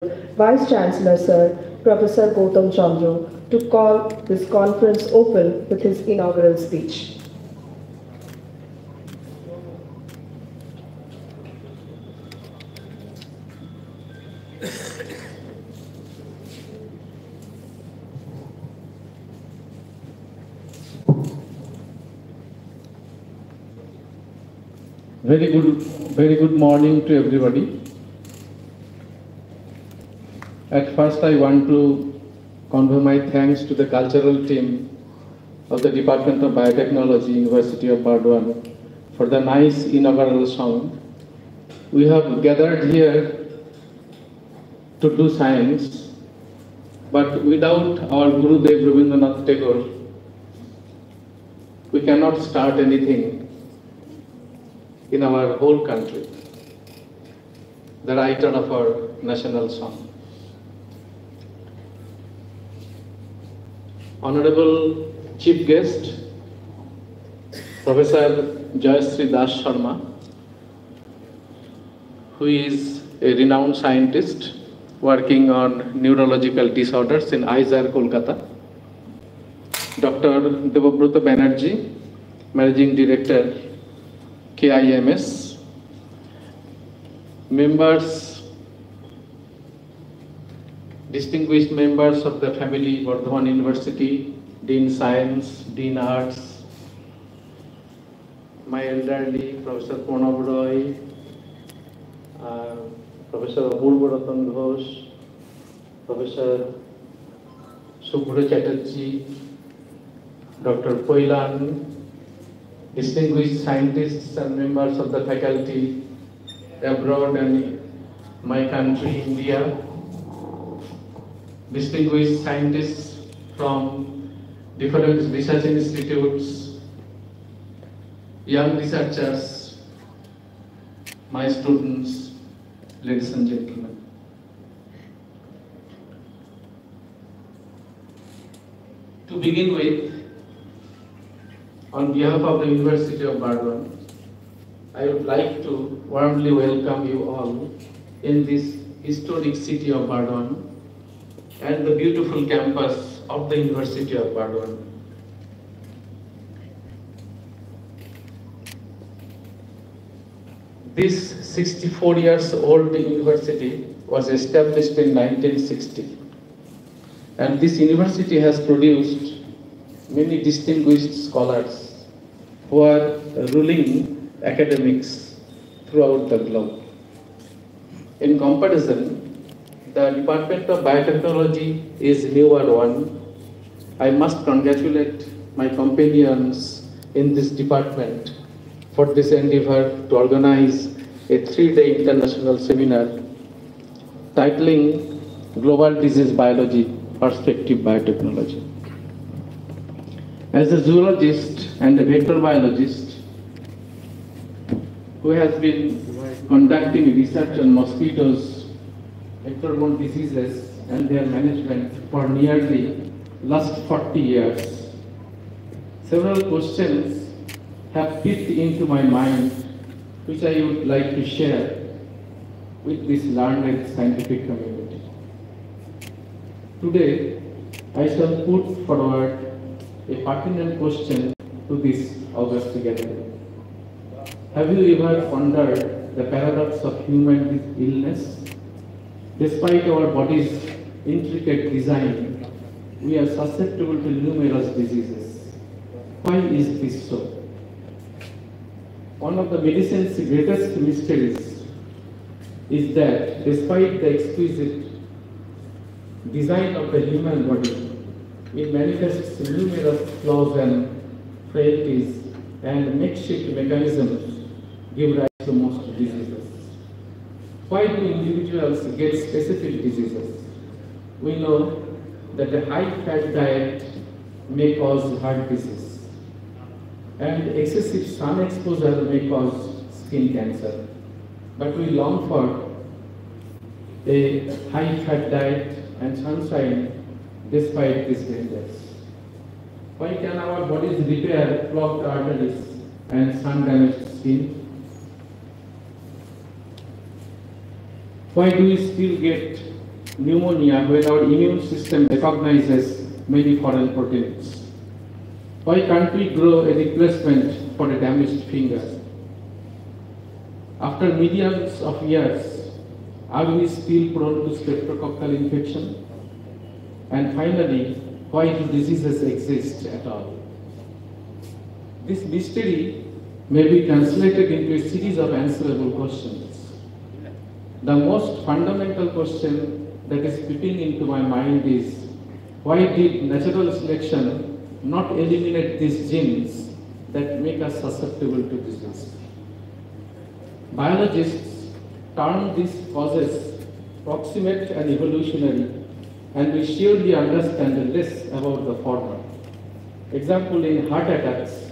Vice Chancellor Sir Professor Gautam Chandra to call this conference open with his inaugural speech. Very good morning to everybody. At first, I want to convey my thanks to the cultural team of the Department of Biotechnology, University of Burdwan, for the nice inaugural song. We have gathered here to do science, but without our Gurudev Rabindranath Tagore, we cannot start anything in our whole country, the writer of our national song. Honorable Chief Guest, Professor Jayashree Das Sharma, who is a renowned scientist working on neurological disorders in ISAR, Kolkata. Dr. Debabrata Banerjee, Managing Director, KIMS, members, distinguished members of the family, Burdwan University, Dean Science, Dean Arts, my elderly Professor Pranav Roy, Professor Apurva Ratan Ghosh, Professor Subhra Chatterjee, Dr. Koilan, distinguished scientists and members of the faculty abroad and my country, India, distinguished scientists from different research institutes, young researchers, my students, ladies and gentlemen. To begin with, on behalf of the University of Burdwan, I would like to warmly welcome you all in this historic city of Burdwan and the beautiful campus of the University of Burdwan. This 64 years old university was established in 1960, and this university has produced many distinguished scholars who are ruling academics throughout the globe. In comparison, the Department of Biotechnology is a newer one. I must congratulate my companions in this department for this endeavor to organize a 3-day international seminar titling Global Disease Biology, Perspective Biotechnology. As a zoologist and a vector biologist who has been conducting research on mosquitoes, vector-borne diseases and their management for nearly last 40 years, several questions have peeped into my mind which I would like to share with this learned scientific community. Today, I shall put forward a pertinent question to this august gathering. Have you ever wondered the paradox of human illness? Despite our body's intricate design, we are susceptible to numerous diseases. Why is this so? One of the medicine's greatest mysteries is that despite the exquisite design of the human body, it manifests numerous flaws and frailties, and makeshift mechanisms give rise to most diseases. Why do individuals get specific diseases? We know that a high-fat diet may cause heart disease, and excessive sun exposure may cause skin cancer. But we long for a high-fat diet and sunshine despite these dangers. Why can our bodies repair clogged arteries and sun-damaged skin? Why do we still get pneumonia when our immune system recognizes many foreign proteins? Why can't we grow a replacement for a damaged finger? After millions of years, are we still prone to streptococcal infection? And finally, why do diseases exist at all? This mystery may be translated into a series of answerable questions. The most fundamental question that is peeping into my mind is, why did natural selection not eliminate these genes that make us susceptible to disease? Biologists term these causes proximate and evolutionary, and we surely understand less about the former. Example, in heart attacks,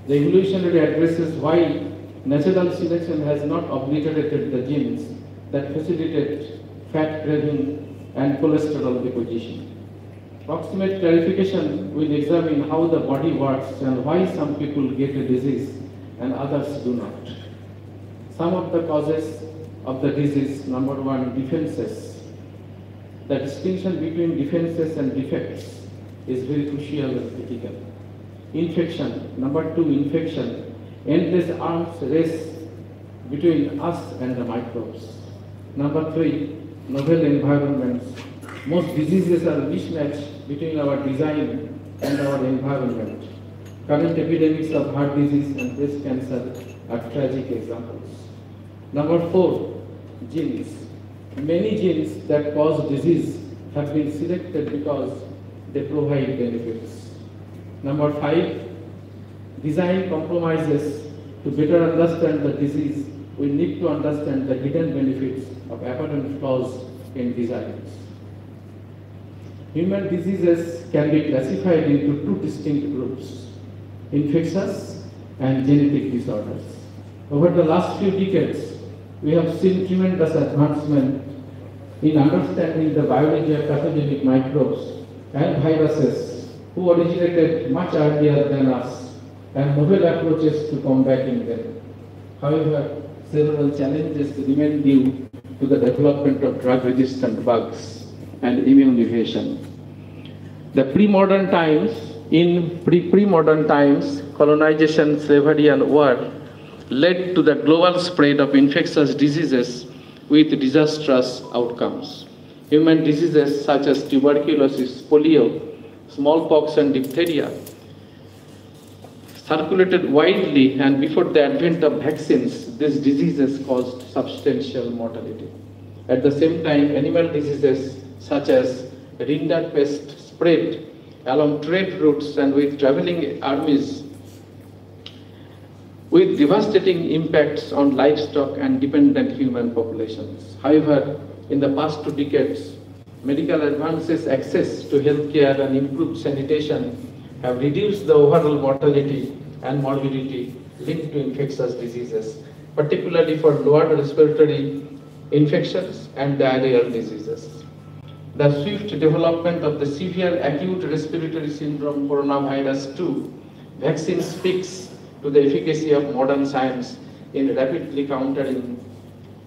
the evolutionary addresses why natural selection has not obliterated the genes that facilitate fat craving and cholesterol deposition. Proximate clarification will examine how the body works and why some people get a disease and others do not. Some of the causes of the disease: number one, defenses. The distinction between defenses and defects is very crucial and critical. Infection, number two, infection. Endless arms race between us and the microbes. Number three, novel environments. Most diseases are mismatched between our design and our environment. Current epidemics of heart disease and breast cancer are tragic examples. Number four, genes. Many genes that cause disease have been selected because they provide benefits. Number five, design compromises. To better understand the disease, we need to understand the hidden benefits of apparent flaws in designs. Human diseases can be classified into two distinct groups: infectious and genetic disorders. Over the last few decades, we have seen tremendous advancement in understanding the biology of pathogenic microbes and viruses who originated much earlier than us, and novel approaches to combating them. However, several challenges remain due to the development of drug-resistant bugs and immune evasion. The pre-modern times, pre-modern times, colonization, slavery, and war led to the global spread of infectious diseases with disastrous outcomes. Human diseases such as tuberculosis, polio, smallpox, and diphtheria circulated widely, and before the advent of vaccines, these diseases caused substantial mortality. At the same time, animal diseases such as rinderpest spread along trade routes and with traveling armies, with devastating impacts on livestock and dependent human populations. However, in the past 2 decades, medical advances, access to healthcare, and improved sanitation have reduced the overall mortality and morbidity linked to infectious diseases, particularly for lower respiratory infections and diarrheal diseases. The swift development of the severe acute respiratory syndrome coronavirus 2 vaccine speaks to the efficacy of modern science in rapidly countering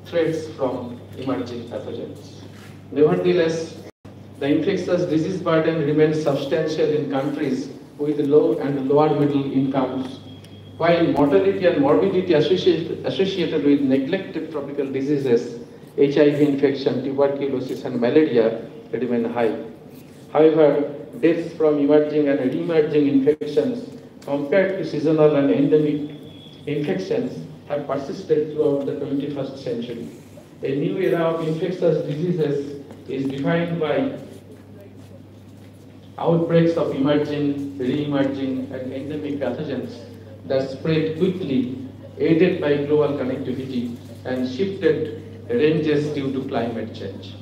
threats from emerging pathogens. Nevertheless, the infectious disease burden remains substantial in countries with low and lower middle incomes, while mortality and morbidity associated with neglected tropical diseases, HIV infection, tuberculosis, and malaria remain high. However, deaths from emerging and re-emerging infections compared to seasonal and endemic infections have persisted throughout the 21st century. A new era of infectious diseases is defined by outbreaks of emerging, re-emerging, and endemic pathogens that spread quickly, aided by global connectivity and shifted ranges due to climate change.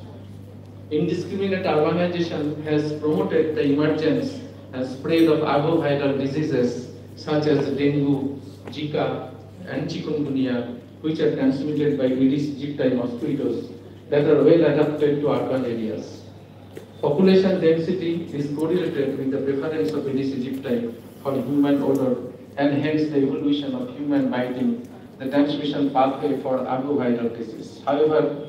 Indiscriminate urbanization has promoted the emergence and spread of arboviral diseases such as dengue, Zika, and chikungunya, which are transmitted by Aedes aegypti mosquitoes that are well adapted to urban areas. Population density is correlated with the preference of Aedes aegypti for human odor, and hence the evolution of human biting, the transmission pathway for arboviral disease. However,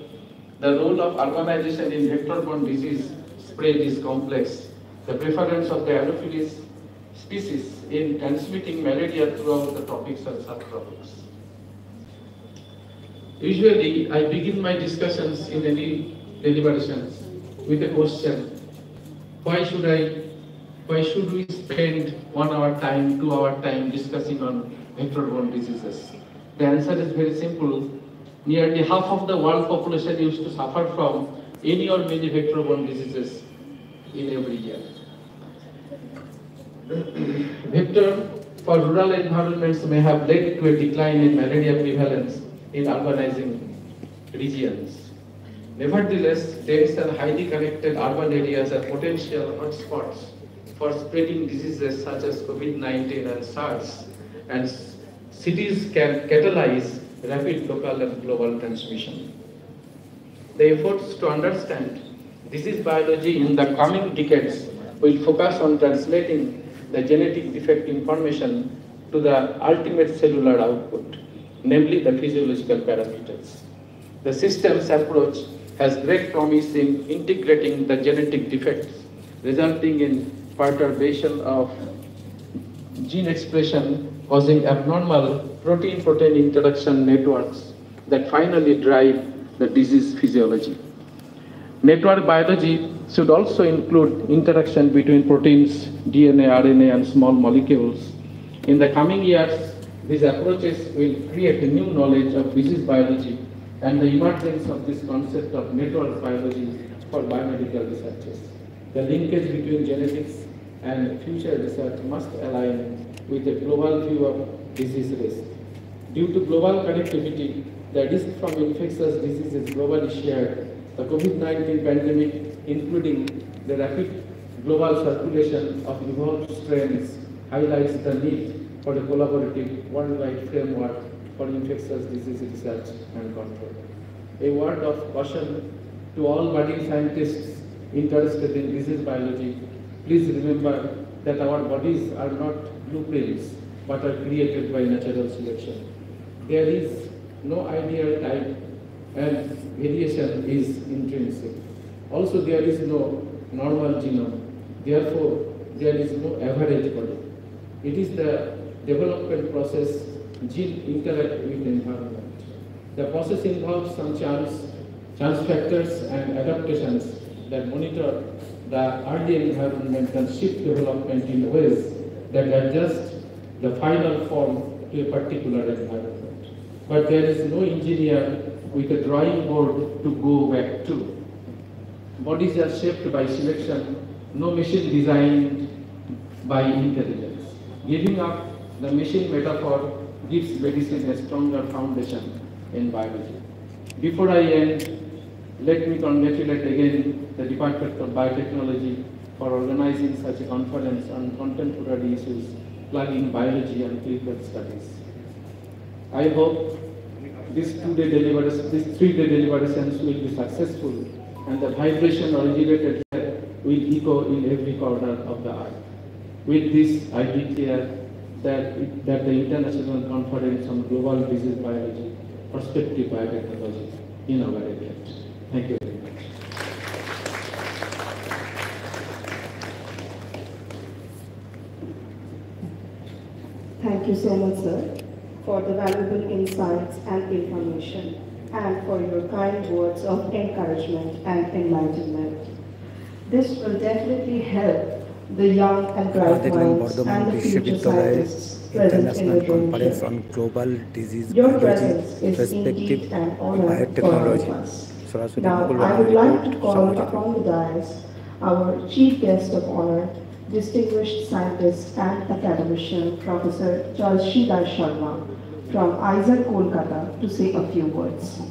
The role of urbanization in vector-borne disease spread is complex. The preference of the Anopheles species in transmitting malaria throughout the tropics and subtropics. Usually, I begin my discussions in any deliberations with a question: why should we spend 1 hour time, 2 hour time discussing on vector-borne diseases? The answer is very simple. Nearly half of the world population used to suffer from any or many vector-borne diseases in every year. Vector for rural environments may have led to a decline in malaria prevalence in urbanizing regions. Nevertheless, dense and highly connected urban areas are potential hotspots for spreading diseases such as COVID-19 and SARS, and cities can catalyze rapid local and global transmission. The efforts to understand disease biology in the coming decades will focus on translating the genetic defect information to the ultimate cellular output, namely the physiological parameters. The systems approach has great promise in integrating the genetic defects, resulting in perturbation of gene expression, causing abnormal protein-protein interaction networks that finally drive the disease physiology. Network biology should also include interaction between proteins, DNA, RNA, and small molecules. In the coming years, these approaches will create a new knowledge of disease biology and the emergence of this concept of network biology for biomedical researchers. The linkage between genetics and future research must align with a global view of disease risk. Due to global connectivity, the risk from infectious disease is globally shared. The COVID-19 pandemic, including the rapid global circulation of evolved strains, highlights the need for a collaborative worldwide framework for infectious disease research and control. A word of caution to all budding scientists interested in disease biology: please remember that our bodies are not blueprints but are created by natural selection. There is no ideal type and variation is intrinsic. Also, there is no normal genome. Therefore, there is no average body. It is the development process. Gene interact with environment. The process involves some chance factors and adaptations that monitor the early environment and shift development in ways that adjust the final form to a particular environment. But there is no engineer with a drawing board to go back to. Bodies are shaped by selection, no machine designed by intelligence. Giving up the machine metaphor gives medicine a stronger foundation in biology. Before I end, let me congratulate again the Department of Biotechnology for organizing such a conference on contemporary issues plugging biology and clinical studies. I hope these 3-day deliberations will be successful and the vibration originated here will echo in every corner of the earth. With this, I declare that the International Conference on Global Disease Biology, Prospective Biotechnology, inaugurated. Thank you very much. Thank you so much, sir, for the valuable insights and information, and for your kind words of encouragement and enlightenment. This will definitely help the young and bright minds and the future scientists present in the room here. Your presence is indeed an honor for all of us. Now, I would like to call upon the dais our chief guest of honor, distinguished scientist and academician, Professor Jalshidhar Sharma from Isaac, Kolkata, to say a few words.